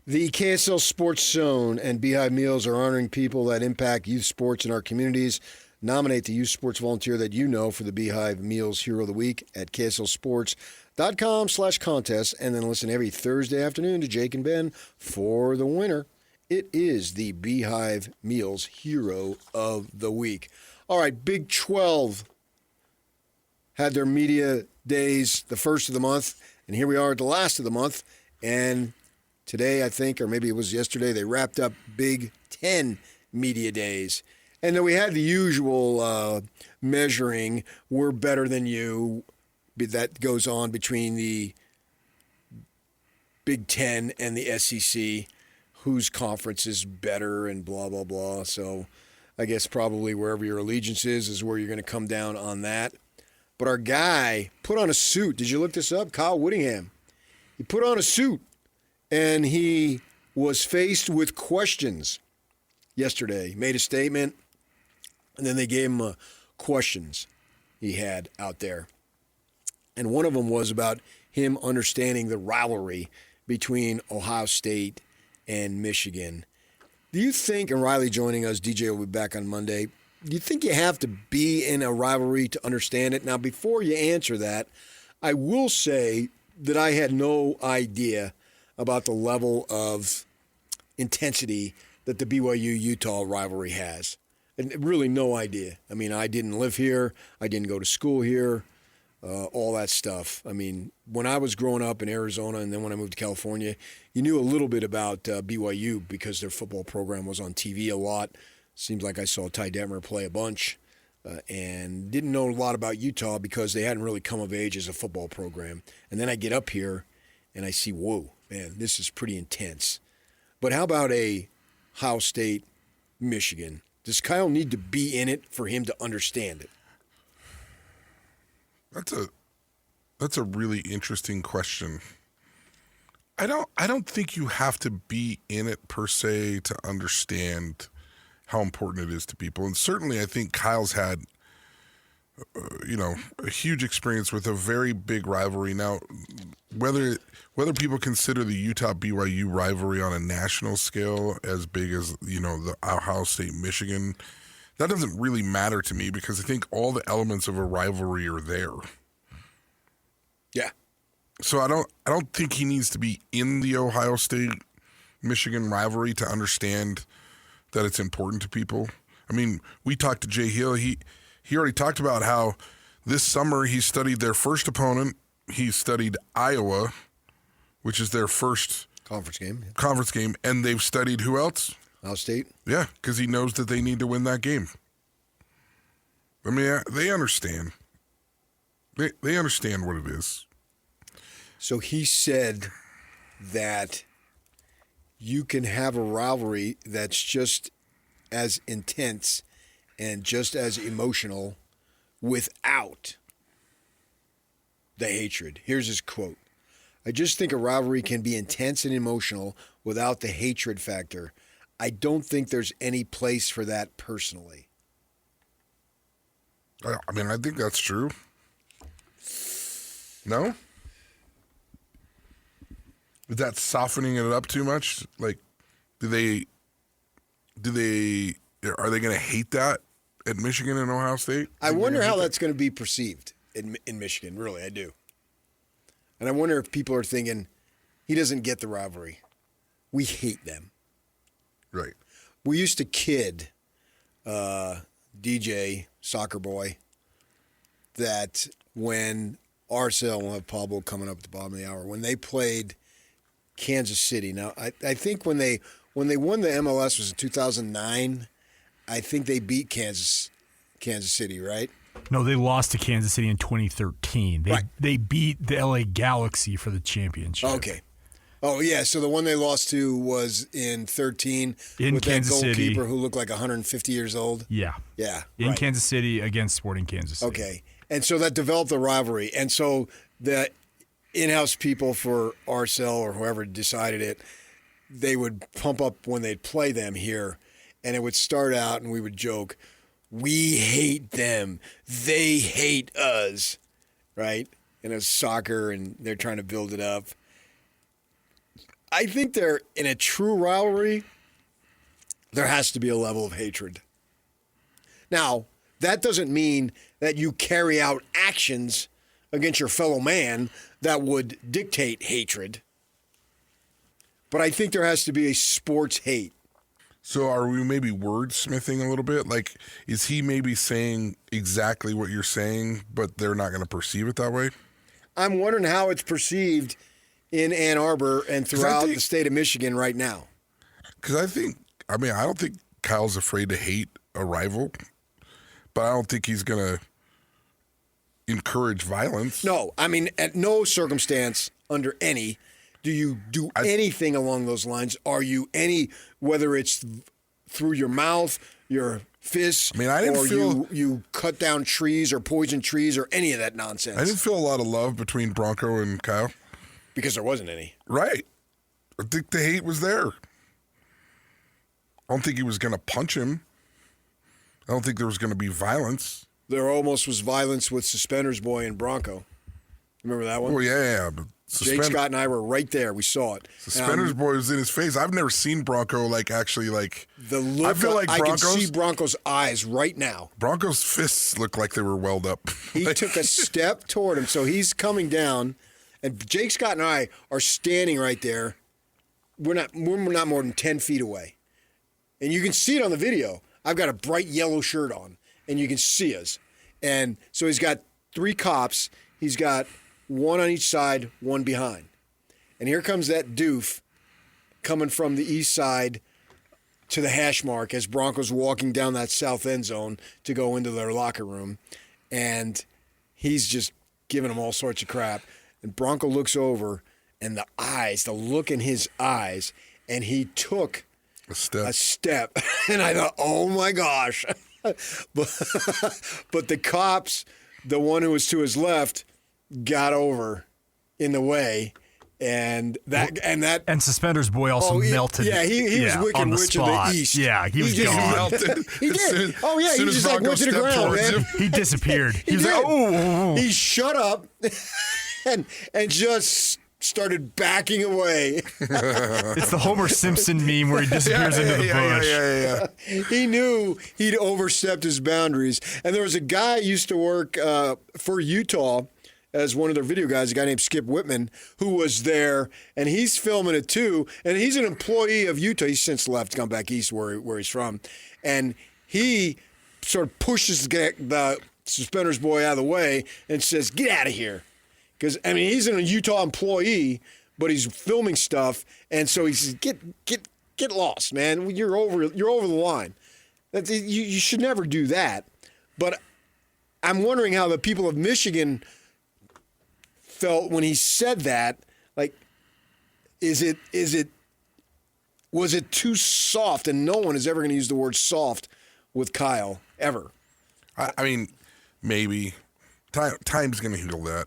The KSL Sports Zone and Beehive Meals are honoring people that impact youth sports in our communities. Nominate the youth sports volunteer that you know for the Beehive Meals Hero of the Week at kslsports.com/contest, and then listen every Thursday afternoon to Jake and Ben for the winner. It is the Beehive Meals Hero of the Week. All right, Big 12 had their media days the first of the month, and here we are at the last of the month, and today, I think, or maybe it was yesterday, they wrapped up Big 10 media days. And then we had the usual measuring, we're better than you, that goes on between the Big 10 and the SEC, whose conference is better and blah, blah, blah. So I guess probably wherever your allegiance is where you're going to come down on that. But our guy put on a suit. Did you look this up? Kyle Whittingham. He put on a suit. And he was faced with questions yesterday. He made a statement, and then they gave him questions he had out there. And one of them was about him understanding the rivalry between Ohio State and Michigan. Do you think, and Riley joining us, DJ will be back on Monday, do you think you have to be in a rivalry to understand it? Now, before you answer that, I will say that I had no idea about the level of intensity that the BYU-Utah rivalry has. And really no idea. I mean, I didn't live here. I didn't go to school here, all that stuff. I mean, when I was growing up in Arizona and then when I moved to California, you knew a little bit about BYU because their football program was on TV a lot. Seems like I saw Ty Detmer play a bunch. And didn't know a lot about Utah because they hadn't really come of age as a football program. And then I get up here and I see, whoa, man, this is pretty intense. But how about a Ohio State, Michigan? Does Kyle need to be in it for him to understand it? That's a really interesting question. I don't think you have to be in it per se to understand how important it is to people. And certainly I think Kyle's had a huge experience with a very big rivalry. Now, whether people consider the Utah-BYU rivalry on a national scale as big as, the Ohio State-Michigan, that doesn't really matter to me because I think all the elements of a rivalry are there. Yeah. So I don't think he needs to be in the Ohio State-Michigan rivalry to understand that it's important to people. I mean, we talked to Jay Hill. He already talked about how this summer he studied their first opponent. He studied Iowa, which is their first conference game. And they've studied who else? Ohio State. Yeah, because he knows that they need to win that game. I mean, they understand. They understand what it is. So he said that you can have a rivalry that's just as intense and just as emotional without the hatred. Here's his quote. I just think a rivalry can be intense and emotional without the hatred factor. I don't think there's any place for that personally. I mean, I think that's true. No? Is that softening it up too much? Like, are they going to hate that at Michigan and Ohio State? I wonder how that's going to be perceived in Michigan. Really, I do. And I wonder if people are thinking, he doesn't get the rivalry. We hate them. Right. We used to kid DJ, soccer boy, that when RSL, we'll have Pablo coming up at the bottom of the hour, when they played Kansas City. Now, I think when they won the MLS was in 2009, I think they beat Kansas City, right? No, they lost to Kansas City in 2013. They beat the LA Galaxy for the championship. Okay. Oh, yeah, so the one they lost to was in 13 with Kansas that goalkeeper City. who looked like 150 years old. Yeah. Yeah. In right. Kansas City against Sporting Kansas City. Okay. And so that developed a rivalry. And so the in-house people for RSL or whoever decided it, they would pump up when they'd play them here, and it would start out and we would joke, we hate them, they hate us, right? And it's soccer and they're trying to build it up. I think they're in a true rivalry. There has to be a level of hatred. Now, that doesn't mean that you carry out actions against your fellow man that would dictate hatred. But I think there has to be a sports hate. So are we maybe wordsmithing a little bit? Like, is he maybe saying exactly what you're saying, but they're not going to perceive it that way? I'm wondering how it's perceived in Ann Arbor and throughout the state of Michigan right now. Because I don't think Kyle's afraid to hate a rival, but I don't think he's going to encourage violence. No, I mean, at no circumstance under any do you do anything along those lines. Are you whether it's through your mouth, your fists, you cut down trees or poison trees or any of that nonsense? I didn't feel a lot of love between Bronco and Kyle. Because there wasn't any. Right. I think the hate was there. I don't think he was going to punch him. I don't think there was going to be violence. There almost was violence with Suspenders Boy and Bronco. Remember that one? Oh, yeah. But Jake Scott and I were right there. We saw it. Suspenders Boy was in his face. I've never seen Bronco actually. The look. I feel like I can see Bronco's eyes right now. Bronco's fists look like they were welled up. He took a step toward him, so he's coming down, and Jake Scott and I are standing right there. We're not more than 10 feet away, and you can see it on the video. I've got a bright yellow shirt on, and you can see us. And so he's got 3 cops. He's got one on each side, one behind. And here comes that doof coming from the east side to the hash mark as Bronco's walking down that south end zone to go into their locker room. And he's just giving them all sorts of crap. And Bronco looks over, and the look in his eyes, and he took a step. And I thought, oh my gosh. But the cops, the one who was to his left, got over in the way, and Suspenders Boy also melted. Yeah, he was Wicked Witch of the East. Yeah, he was gone. Melted. He did. Oh yeah, he just went to the ground, man. He disappeared. He was did. like, oh. He shut up and just started backing away. It's the Homer Simpson meme where he disappears into the bush. Yeah. He knew he'd overstepped his boundaries. And there was a guy who used to work for Utah as one of their video guys, a guy named Skip Whitman, who was there, and he's filming it too. And he's an employee of Utah. He's since left, gone back east where he's from. And he sort of pushes the Suspenders Boy out of the way and says, "Get out of here." Because, I mean, he's a Utah employee, but he's filming stuff, and so he says, "Get lost, man. You're over the line. You should never do that." But I'm wondering how the people of Michigan felt when he said that. Like, was it too soft? And no one is ever going to use the word soft with Kyle ever. I mean, maybe time's going to heal that.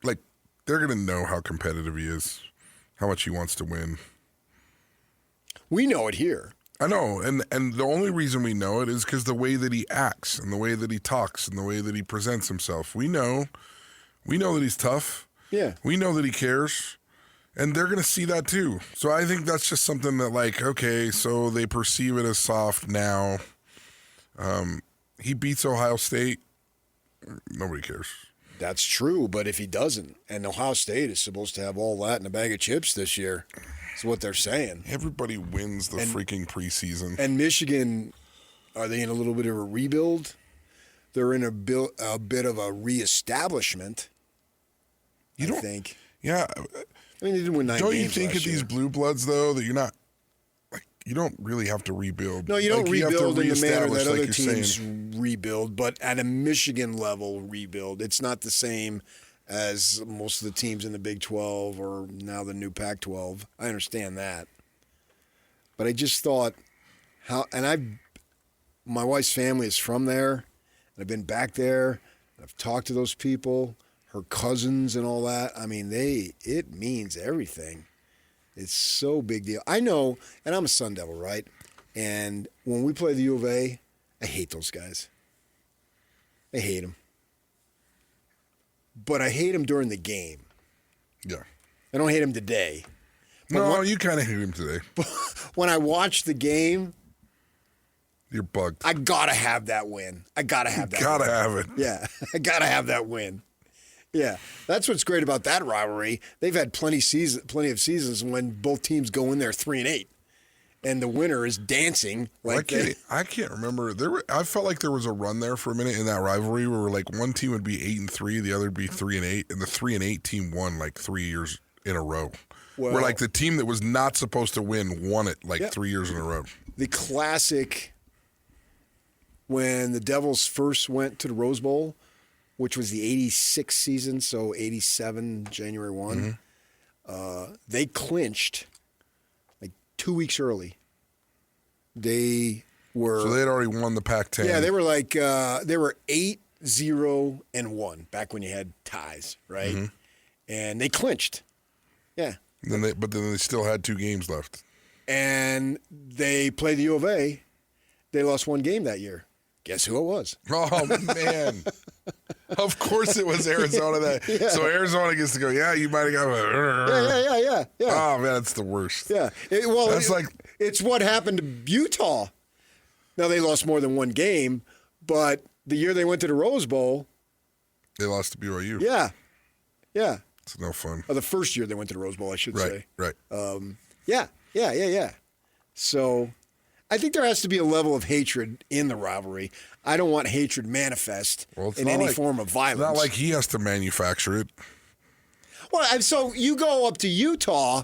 Like, they're going to know how competitive he is, how much he wants to win. We know it here. I know, and the only reason we know it is because the way that he acts and the way that he talks and the way that he presents himself. We know that he's tough. Yeah. We know that he cares, and they're going to see that too. So I think that's just something that, like, okay, so they perceive it as soft now. He beats Ohio State. Nobody cares. That's true, but if he doesn't, and Ohio State is supposed to have all that in a bag of chips this year, is what they're saying. Everybody wins the freaking preseason. And Michigan, are they in a little bit of a rebuild? They're in a bit of a reestablishment, I think. Yeah. I mean, they didn't win 9 games. Don't you think last at these blue bloods, though, that you're not, like, you don't really have to rebuild? No, you don't rebuild in the manner that other like teams rebuild, but at a Michigan level rebuild. It's not the same as most of the teams in the Big 12 or now the new Pac-12. I understand that. But I just thought my wife's family is from there, and I've been back there, and I've talked to those people, her cousins and all that. I mean, it means everything. It's so big deal. I know, and I'm a Sun Devil, right? And when we play the U of A, I hate those guys. I hate them. But I hate them during the game. Yeah. I don't hate them today. No, you kind of hate him today. When I watched the game, You're bugged. I gotta have that win. I gotta have that. Gotta win. have it. Yeah, I gotta have that win. Yeah, that's what's great about that rivalry. They've had plenty of seasons when both teams go in there 3-8, and the winner is dancing. Like I can't remember. I felt like there was a run there for a minute in that rivalry where like one team would be 8-3, the other would be 3-8, and the 3-8 team won like 3 years in a row. Where like the team that was not supposed to win won it like 3 years in a row. The classic when the Devils first went to the Rose Bowl, which was the 86 season, so 87, January 1, they clinched like 2 weeks early. They were... So they had already won the Pac-10. Yeah, they were like, they were 8-0-1 back when you had ties, right? Mm-hmm. And they clinched. Yeah. But then they still had 2 games left. And they played the U of A. They lost 1 game that year. Guess who it was? Oh, man. Of course it was Arizona. Yeah. So Arizona gets to go, yeah, you might have got Yeah. Oh, man, that's the worst. Yeah. It's what happened to Utah. Now, they lost more than 1 game, but the year they went to the Rose Bowl. They lost to BYU. Yeah. It's no fun. The first year they went to the Rose Bowl, I should say. Right. Yeah. So I think there has to be a level of hatred in the rivalry. I don't want hatred manifest in any form of violence. It's not like he has to manufacture it. Well, so you go up to Utah,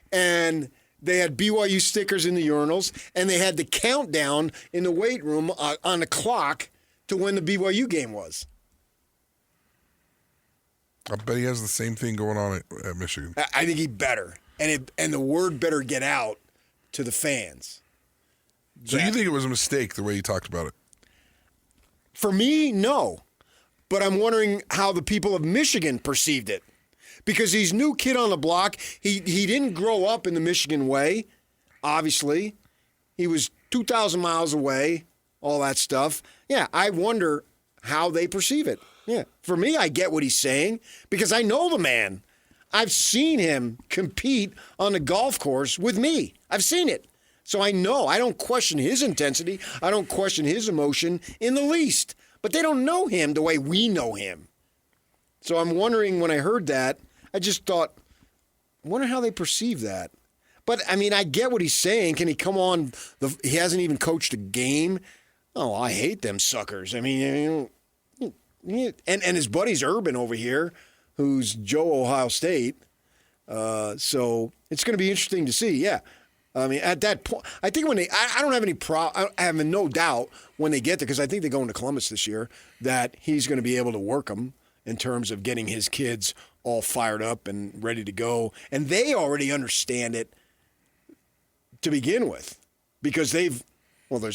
and they had BYU stickers in the urinals, and they had the countdown in the weight room on the clock to when the BYU game was. I bet he has the same thing going on at Michigan. I think he better. And the word better get out to the fans. So you think it was a mistake the way you talked about it? For me, no. But I'm wondering how the people of Michigan perceived it. Because he's new kid on the block. He didn't grow up in the Michigan way, obviously. He was 2,000 miles away, all that stuff. Yeah, I wonder how they perceive it. Yeah. For me, I get what he's saying because I know the man. I've seen him compete on the golf course with me. I've seen it. So I know. I don't question his intensity. I don't question his emotion in the least. But they don't know him the way we know him. So I'm wondering when I heard that, I just thought, I wonder how they perceive that. But, I mean, I get what he's saying. Can he come on? He hasn't even coached a game. Oh, I hate them suckers. I mean, and his buddy's Urban over here, who's Joe Ohio State. So it's going to be interesting to see. Yeah. I mean, at that point, I think when I don't have any I have no doubt when they get there, because I think they go into Columbus this year, that he's going to be able to work them in terms of getting his kids all fired up and ready to go. And they already understand it to begin with, because there's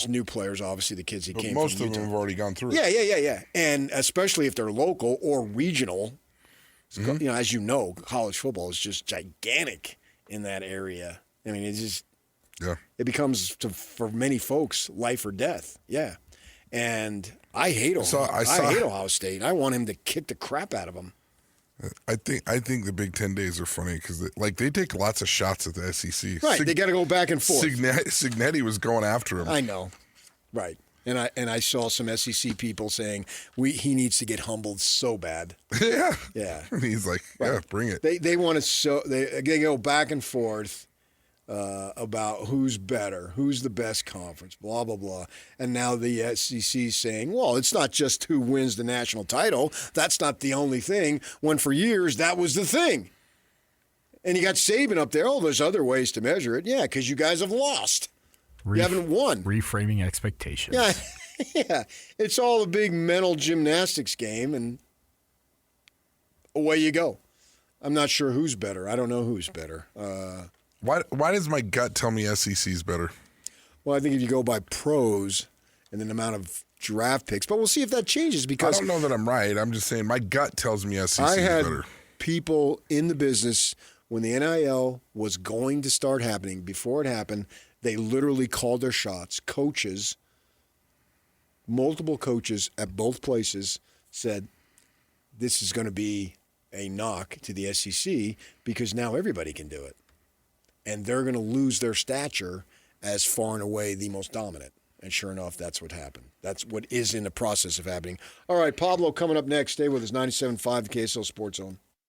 new players, obviously, the kids came from most of Utah. them have already gone through. Yeah. And especially if they're local or regional, Mm-hmm. as you know, college football is just gigantic in that area. I mean, it becomes, for many folks, life or death. Yeah. And I hate Ohio State. I want him to kick the crap out of them. I think the Big 10 days are funny because they take lots of shots at the SEC. Right, they got to go back and forth. Signetti was going after him. I know, right? And I saw some SEC people saying he needs to get humbled so bad. Yeah. And he's like, right. Yeah, bring it. They want to they go back and forth about who's better, who's the best conference, blah blah blah. And now the SEC saying, well, it's not just who wins the national title. That's not the only thing. When for years that was the thing. And you got Saban up there. Oh, there's other ways to measure it. Yeah, because you guys have lost. You haven't won. Reframing expectations. Yeah. It's all a big mental gymnastics game, and away you go. I'm not sure who's better. I don't know who's better. Why does my gut tell me SEC's better? Well, I think if you go by pros and then the amount of draft picks, but we'll see if that changes because I don't know that I'm right. I'm just saying my gut tells me SEC's better. People in the business when the NIL was going to start happening, before it happened, they literally called their shots. Coaches, multiple coaches at both places said, this is going to be a knock to the SEC because now everybody can do it. and they're going to lose their stature as far and away the most dominant. And sure enough, that's what happened. That's what is in the process of happening. All right, Pablo coming up next. Stay with us, 97.5 the KSL Sports Zone.